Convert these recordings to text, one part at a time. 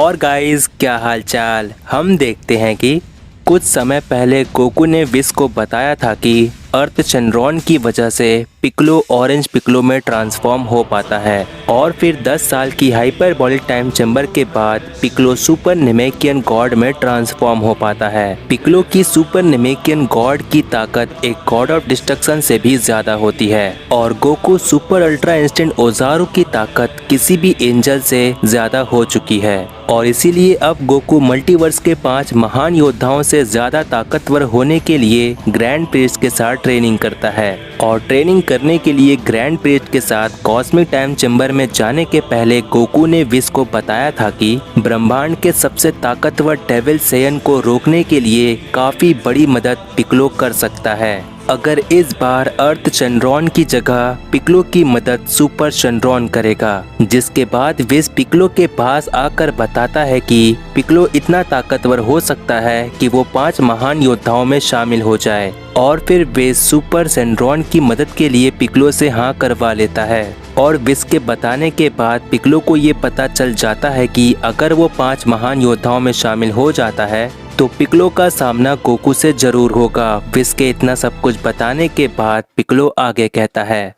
और गाइस, क्या हालचाल। हम देखते हैं कि कुछ समय पहले गोकू ने विश को बताया था कि अर्थ चंद्रॉन की वजह से पिक्लो ऑरेंज पिक्लो में ट्रांसफॉर्म हो पाता है और फिर 10 साल की हाइपरबोलिक टाइम चेंबर के बाद पिक्लो सुपर नेमेकियन गॉड में ट्रांसफॉर्म हो पाता है। पिक्लो की सुपर नेमेकियन गॉड की ताकत एक गॉड ऑफ डिस्ट्रक्शन से भी ज्यादा होती है और गोकू सुपर अल्ट्रा इंस्टेंट ओजारू की ताकत किसी भी एंजल से ज्यादा हो चुकी है और इसीलिए अब गोकू मल्टीवर्स के 5 महान योद्धाओं से ज्यादा ताकतवर होने के लिए ग्रैंड प्रीस्ट के साथ ट्रेनिंग करता है और ट्रेनिंग करने के लिए ग्रैंड प्रीस्ट के साथ कॉस्मिक टाइम चेंबर में जाने के पहले गोकू ने विश को बताया था कि ब्रह्मांड के सबसे ताकतवर डेविल सेयन को रोकने के लिए काफी बड़ी मदद पिक्लो कर सकता है अगर इस बार अर्थ चंद्रॉन की जगह पिक्लो की मदद सुपर चंद्रॉन करेगा। जिसके बाद विश पिक्लो के पास आकर बताता है कि पिक्लो इतना ताकतवर हो सकता है कि वो 5 महान योद्धाओं में शामिल हो जाए और फिर विश सुपर चंद्रॉन की मदद के लिए पिक्लो से हाँ करवा लेता है और विश के बताने के बाद पिक्लो को ये पता चल जाता है कि अगर वो 5 महान योद्धाओं में शामिल हो जाता है तो पिक्लो का सामना गोकू से जरूर होगा। विश के इतना सब कुछ बताने के बाद पिक्लो आगे कहता है,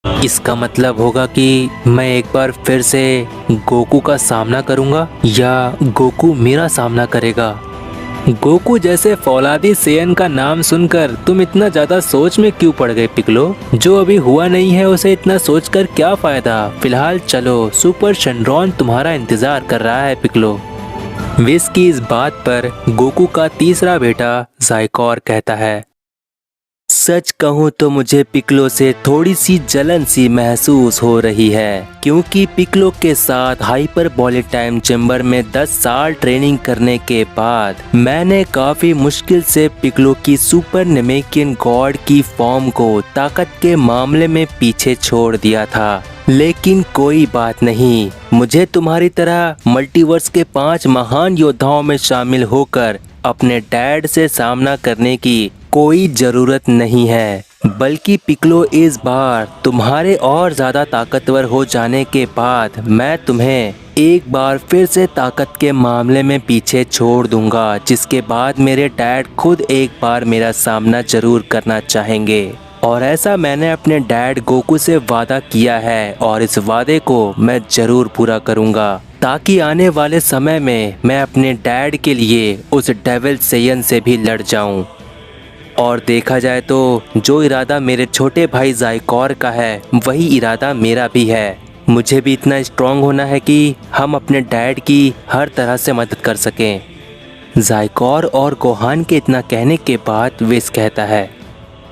इसका मतलब होगा कि मैं एक बार फिर से गोकू का सामना करूंगा या गोकू मेरा सामना करेगा। गोकू जैसे फौलादी सेयन का नाम सुनकर तुम इतना ज्यादा सोच में क्यों पड़ गए पिक्लो? जो अभी हुआ नहीं है उसे इतना सोचकर क्या फायदा। फिलहाल चलो, सुपर चंद्रॉन तुम्हारा इंतजार कर रहा है पिक्लो। विश की इस बात पर गोकू का तीसरा बेटा ज़ाइकोर कहता है, सच कहूँ तो मुझे पिक्लो से थोड़ी सी जलन सी महसूस हो रही है क्योंकि पिक्लो के साथ हाइपरबोलिक टाइम चेंबर में 10 साल ट्रेनिंग करने के बाद मैंने काफी मुश्किल से पिक्लो की सुपर नेमेकियन गॉड की फॉर्म को ताकत के मामले में पीछे छोड़ दिया था। लेकिन कोई बात नहीं, मुझे तुम्हारी तरह मल्टीवर्स के 5 महान योद्धाओं में शामिल होकर अपने डैड से सामना करने की कोई जरूरत नहीं है, बल्कि पिक्लो इस बार तुम्हारे और ज्यादा ताकतवर हो जाने के बाद मैं तुम्हें एक बार फिर से ताकत के मामले में पीछे छोड़ दूंगा, जिसके बाद मेरे डैड खुद एक बार मेरा सामना जरूर करना चाहेंगे और ऐसा मैंने अपने डैड गोकू से वादा किया है और इस वादे को मैं जरूर पूरा करूंगा ताकि आने वाले समय में मैं अपने डैड के लिए उस डेविल सेयन से भी लड़ जाऊं। और देखा जाए तो जो इरादा मेरे छोटे भाई ज़ाइकोर का है वही इरादा मेरा भी है। मुझे भी इतना स्ट्रांग होना है कि हम अपने डैड की हर तरह से मदद कर सकें। ज़ाइकोर और गोहान के इतना कहने के बाद विश कहता है,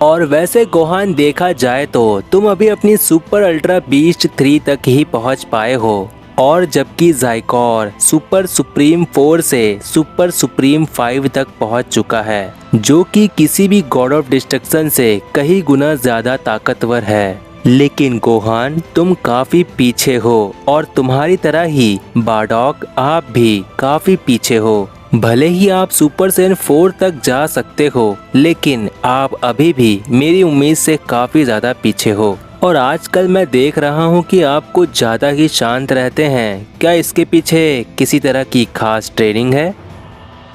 और वैसे गोहान देखा जाए तो तुम अभी अपनी सुपर अल्ट्रा बीस्ट 3 तक ही पहुंच पाए हो और जबकि ज़ाइकोर सुपर सुप्रीम 4 से सुपर सुप्रीम 5 तक पहुंच चुका है, जो कि किसी भी गॉड ऑफ डिस्ट्रक्शन से कई गुना ज्यादा ताकतवर है। लेकिन गोहान, तुम काफी पीछे हो और तुम्हारी तरह ही बार्डॉक आप भी काफी पीछे हो। भले ही आप सुपर सेन 4 तक जा सकते हो, लेकिन आप अभी भी मेरी उम्मीद से काफी ज्यादा पीछे हो और आजकल मैं देख रहा हूँ कि आप कुछ ज्यादा ही शांत रहते हैं। क्या इसके पीछे किसी तरह की खास ट्रेनिंग है?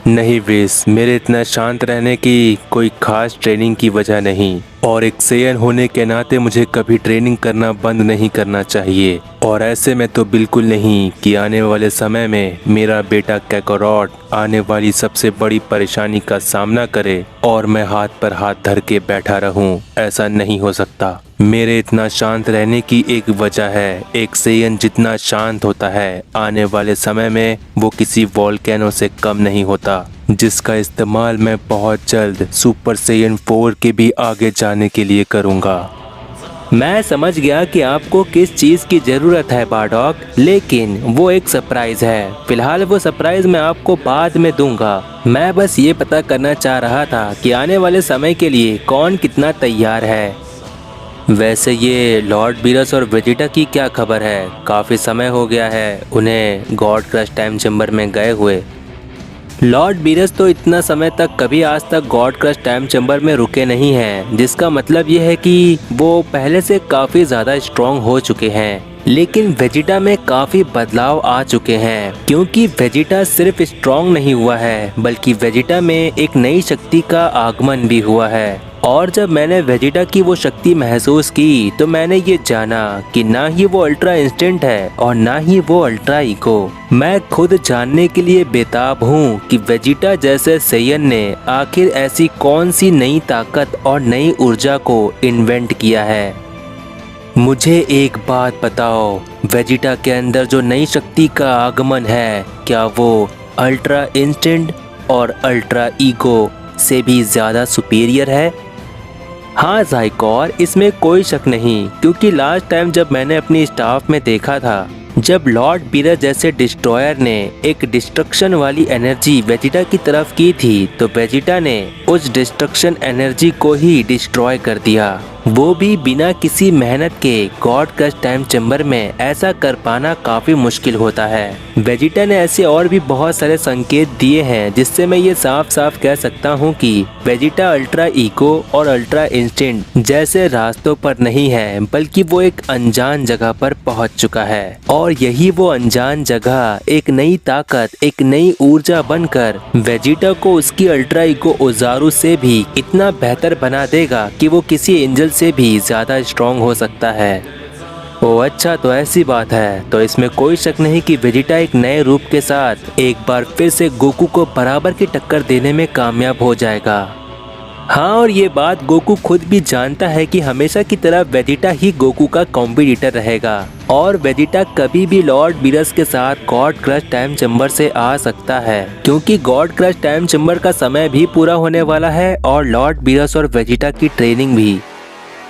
नहीं विश, मेरे इतना शांत रहने की कोई खास ट्रेनिंग की वजह नहीं और एक सेयन होने के नाते मुझे कभी ट्रेनिंग करना बंद नहीं करना चाहिए और ऐसे में तो बिल्कुल नहीं कि आने वाले समय में मेरा बेटा कैकारोट आने वाली सबसे बड़ी परेशानी का सामना करे और मैं हाथ पर हाथ धर के बैठा रहूं। ऐसा नहीं हो सकता। मेरे इतना शांत रहने की एक वजह है, एक सेयन जितना शांत होता है आने वाले समय में वो किसी वोल्केनो से कम नहीं होता, जिसका इस्तेमाल मैं बहुत जल्द सुपर सेयन 4 के भी आगे जाने के लिए करूंगा। मैं समझ गया कि आपको किस चीज की जरूरत है बार्डॉक, लेकिन वो एक सरप्राइज है। फिलहाल वो सरप्राइज मैं आपको बाद में दूंगा। मैं बस ये पता करना चाह रहा था कि आने वाले समय के लिए कौन कितना तैयार है। वैसे ये लॉर्ड बीरस और वेजिटा की क्या खबर है? काफी समय हो गया है उन्हें गॉड क्रश टाइम चेंबर में गए हुए। लॉर्ड बीरस तो इतना समय तक कभी आज तक गॉड क्रश टाइम चेंबर में रुके नहीं हैं, जिसका मतलब ये है कि वो पहले से काफ़ी ज़्यादा स्ट्रॉन्ग हो चुके हैं। लेकिन वेजिटा में काफी बदलाव आ चुके हैं, क्योंकि वेजिटा सिर्फ स्ट्रॉन्ग नहीं हुआ है बल्कि वेजिटा में एक नई शक्ति का आगमन भी हुआ है। और जब मैंने वेजिटा की वो शक्ति महसूस की तो मैंने ये जाना कि ना ही वो अल्ट्रा इंस्टेंट है और ना ही वो अल्ट्रा इको। मैं खुद जानने के लिए बेताब हूँ कि वेजिटा जैसे सैयन ने आखिर ऐसी कौन सी नई ताकत और नई ऊर्जा को इन्वेंट किया है। मुझे एक बात बताओ, वेजिटा के अंदर जो नई शक्ति का आगमन है, क्या वो अल्ट्रा इंस्टेंट और अल्ट्रा ईगो से भी ज़्यादा सुपीरियर है? हाँ ज़ाइकॉर, इसमें कोई शक नहीं, क्योंकि लास्ट टाइम जब मैंने अपनी स्टाफ में देखा था, जब लॉर्ड बीरस जैसे डिस्ट्रॉयर ने एक डिस्ट्रक्शन वाली एनर्जी वेजिटा की तरफ की थी, तो वेजिटा ने उस डिस्ट्रक्शन एनर्जी को ही डिस्ट्रॉय कर दिया, वो भी बिना किसी मेहनत के। गॉड क्रश टाइम चैम्बर में ऐसा कर पाना काफी मुश्किल होता है। वेजिटा ने ऐसे और भी बहुत सारे संकेत दिए हैं जिससे मैं ये साफ साफ कह सकता हूँ कि वेजिटा अल्ट्रा इको और अल्ट्रा इंस्टेंट जैसे रास्तों पर नहीं है, बल्कि वो एक अनजान जगह पर पहुँच चुका है। और यही वो अनजान जगह एक नई ताकत, एक नई ऊर्जा बनकर वेजिटा को उसकी अल्ट्रा इको ओजारू से भी इतना बेहतर बना देगा कि वो किसी एंजल से भी ज्यादा स्ट्रॉन्ग हो सकता है। ओ अच्छा, तो ऐसी बात है, तो इसमें कोई शक नहीं कि वेजिटा एक नए रूप के साथ एक बार फिर से गोकू को बराबर की टक्कर देने में कामयाब हो जाएगा। हाँ, और ये बात गोकू खुद भी जानता है कि हमेशा की तरह वेजिटा ही गोकू का कॉम्पिटिटर रहेगा और वेजिटा कभी भी लॉर्ड बीरस के साथ गॉड क्रश टाइम चैम्बर से आ सकता है, क्योंकि गॉड क्रश टाइम चैम्बर का समय भी पूरा होने वाला है और लॉर्ड बीरस और वेजिटा की ट्रेनिंग भी।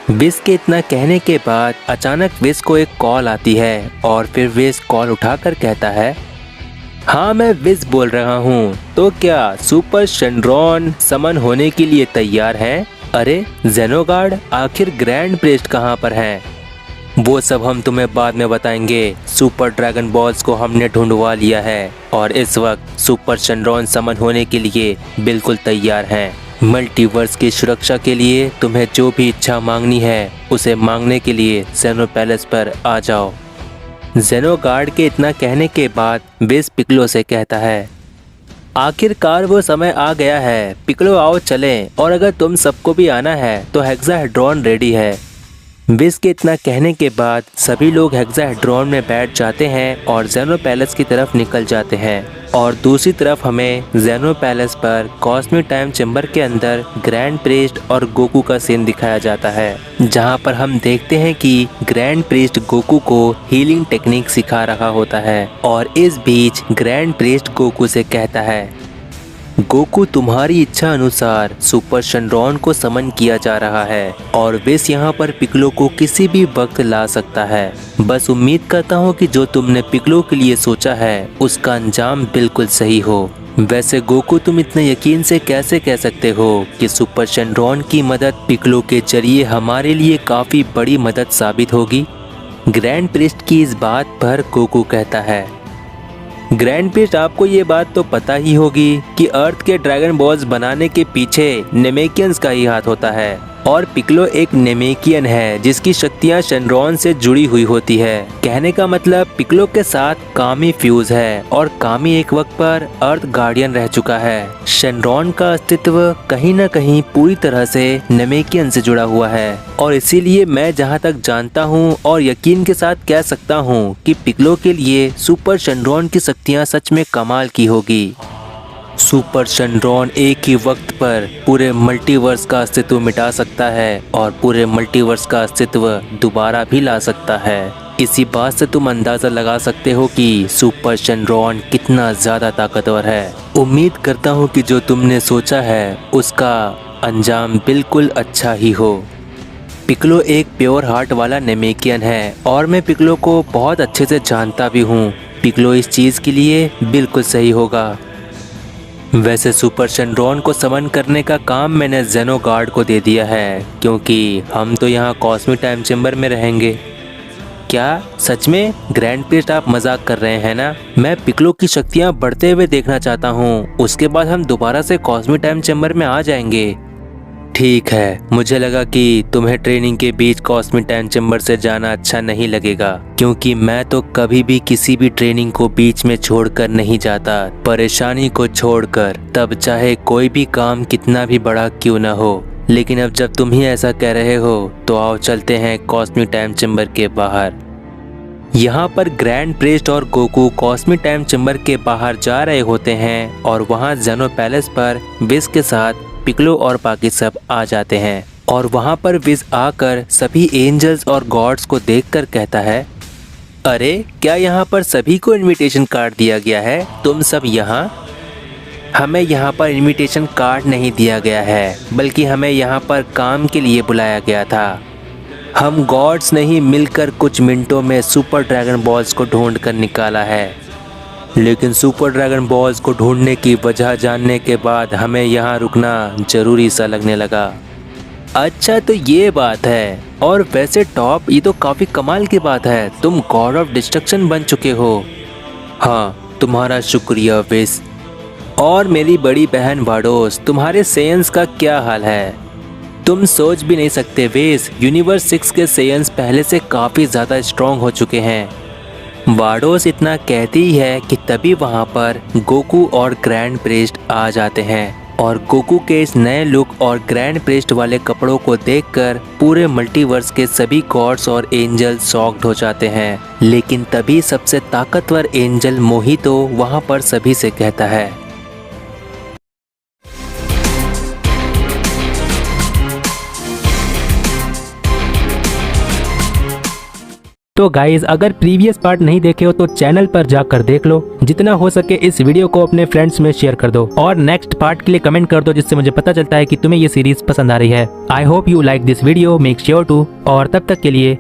विस के इतना कहने के बाद अचानक विस को एक कॉल आती है और फिर विस कॉल उठाकर कहता है, हाँ मैं विस बोल रहा हूँ, तो क्या सुपर शेनरॉन समन होने के लिए तैयार है? अरे ज़ेनोगार्ड, आखिर ग्रैंड प्रीस्ट कहाँ पर हैं? वो सब हम तुम्हें बाद में बताएंगे। सुपर ड्रैगन बॉल्स को हमने ढूंढवा लिया है और इस वक्त सुपर शेनरॉन समन होने के लिए बिल्कुल तैयार हैं। मल्टीवर्स की सुरक्षा के लिए तुम्हें जो भी इच्छा मांगनी है उसे मांगने के लिए ज़ेनो पैलेस पर आ जाओ। ज़ेनोगार्ड के इतना कहने के बाद विस पिक्लो से कहता है, आखिरकार वो समय आ गया है, पिक्लो आओ चलें, और अगर तुम सबको भी आना है तो हेक्साहेड्रॉन रेडी है। विस के इतना कहने के बाद सभी लोग हेक्साहेड्रॉन में बैठ जाते हैं और ज़ेनो पैलेस की तरफ निकल जाते हैं। और दूसरी तरफ हमें ज़ेनो पैलेस पर कॉस्मिक टाइम चैम्बर के अंदर ग्रैंड प्रीस्ट और गोकू का सीन दिखाया जाता है, जहां पर हम देखते हैं कि ग्रैंड प्रीस्ट गोकू को हीलिंग टेक्निक सिखा रहा होता है। और इस बीच ग्रैंड प्रीस्ट गोकू से कहता है, गोकू तुम्हारी इच्छा अनुसार सुपर शेनरॉन को समन किया जा रहा है और विस यहाँ पर पिक्लो को किसी भी वक्त ला सकता है। बस उम्मीद करता हूँ कि जो तुमने पिक्लो के लिए सोचा है उसका अंजाम बिल्कुल सही हो। वैसे गोकू, तुम इतने यकीन से कैसे कह सकते हो कि सुपर शेनरॉन की मदद पिक्लो के जरिए हमारे लिए काफ़ी बड़ी मदद साबित होगी? ग्रैंड प्रीस्ट की इस बात पर गोकू कहता है, ग्रैंड प्रीस्ट, आपको ये बात तो पता ही होगी कि अर्थ के ड्रैगन बॉल्स बनाने के पीछे नेमेकियंस का ही हाथ होता है और पिक्लो एक नेमेकियन है जिसकी शक्तियां शेनरॉन से जुड़ी हुई होती है। कहने का मतलब पिक्लो के साथ कामी फ्यूज है और कामी एक वक्त पर अर्थ गार्डियन रह चुका है। शेनरॉन का अस्तित्व कहीं न कहीं पूरी तरह से नेमेकियन से जुड़ा हुआ है और इसीलिए मैं जहां तक जानता हूं और यकीन के साथ कह सकता हूं कि पिक्लो के लिए सुपर शेनरॉन की शक्तियां सच में कमाल की होगी। सुपर शेनरॉन एक ही वक्त पर पूरे मल्टीवर्स का अस्तित्व मिटा सकता है और पूरे मल्टीवर्स का अस्तित्व दोबारा भी ला सकता है। इसी बात से तुम अंदाज़ा लगा सकते हो कि सुपर शेनरॉन कितना ज़्यादा ताकतवर है। उम्मीद करता हूँ कि जो तुमने सोचा है उसका अंजाम बिल्कुल अच्छा ही हो। पिक्लो एक प्योर हार्ट वाला नेमेकियन है और मैं पिक्लो को बहुत अच्छे से जानता भी हूँ। पिक्लो इस चीज़ के लिए बिल्कुल सही होगा। वैसे सुपर शेनरॉन को समन करने का काम मैंने ज़ेनोगार्ड को दे दिया है, क्योंकि हम तो यहाँ कॉस्मिक टाइम चैम्बर में रहेंगे। क्या सच में? ग्रैंड प्रीस्ट, आप मजाक कर रहे हैं ना? मैं पिक्लो की शक्तियाँ बढ़ते हुए देखना चाहता हूँ, उसके बाद हम दोबारा से कॉस्मिक टाइम चैम्बर में आ जाएंगे। ठीक है, मुझे लगा कि तुम्हें ट्रेनिंग के बीच कॉस्मिक टाइम चैम्बर से जाना अच्छा नहीं लगेगा, क्योंकि मैं तो कभी भी किसी भी ट्रेनिंग को बीच में छोड़कर नहीं जाता, परेशानी को छोड़कर, तब चाहे कोई भी काम कितना भी बड़ा क्यों न हो। लेकिन अब जब तुम ही ऐसा कह रहे हो तो आओ चलते हैं कॉस्मिक टाइम चैम्बर के बाहर। यहाँ पर ग्रैंड प्रिस्ट और गोकू कॉस्मिक टाइम चैम्बर के बाहर जा रहे होते हैं और वहाँ जेनो पैलेस पर विज के साथ पिक्लो और बाकी सब आ जाते हैं और वहाँ पर विज आकर सभी एंजल्स और गॉड्स को देखकर कहता है, अरे क्या यहाँ पर सभी को इनविटेशन कार्ड दिया गया है? तुम सब यहाँ? हमें यहाँ पर इनविटेशन कार्ड नहीं दिया गया है, बल्कि हमें यहाँ पर काम के लिए बुलाया गया था। हम गॉड्स ने ही मिलकर कुछ मिनटों में सुपर ड्रैगन बॉल्स को ढूंढ कर निकाला है, लेकिन सुपर ड्रैगन बॉल्स को ढूंढने की वजह जानने के बाद हमें यहाँ रुकना जरूरी सा लगने लगा। अच्छा तो ये बात है, और वैसे टॉप ये तो काफ़ी कमाल की बात है, तुम गॉड ऑफ डिस्ट्रक्शन बन चुके हो। हाँ तुम्हारा शुक्रिया विस। और मेरी बड़ी बहन वाडोस, तुम्हारे सेयंस का क्या हाल है? तुम सोच भी नहीं सकते विस, यूनिवर्स 6 के सेयंस पहले से काफ़ी ज़्यादा स्ट्रॉन्ग हो चुके हैं। वाडोस इतना कहती ही है कि तभी वहाँ पर गोकू और ग्रैंड प्रिस्ट आ जाते हैं और गोकू के इस नए लुक और ग्रैंड प्रिस्ट वाले कपड़ों को देखकर पूरे मल्टीवर्स के सभी गॉड्स और एंजल शॉक्ड हो जाते हैं। लेकिन तभी सबसे ताकतवर एंजल मोहितो वहाँ पर सभी से कहता है, तो गाइज अगर प्रीवियस पार्ट नहीं देखे हो तो चैनल पर जाकर देख लो। जितना हो सके इस वीडियो को अपने फ्रेंड्स में शेयर कर दो और नेक्स्ट पार्ट के लिए कमेंट कर दो, जिससे मुझे पता चलता है कि तुम्हें ये सीरीज पसंद आ रही है। I hope you like this video, make sure to. और तब तक के लिए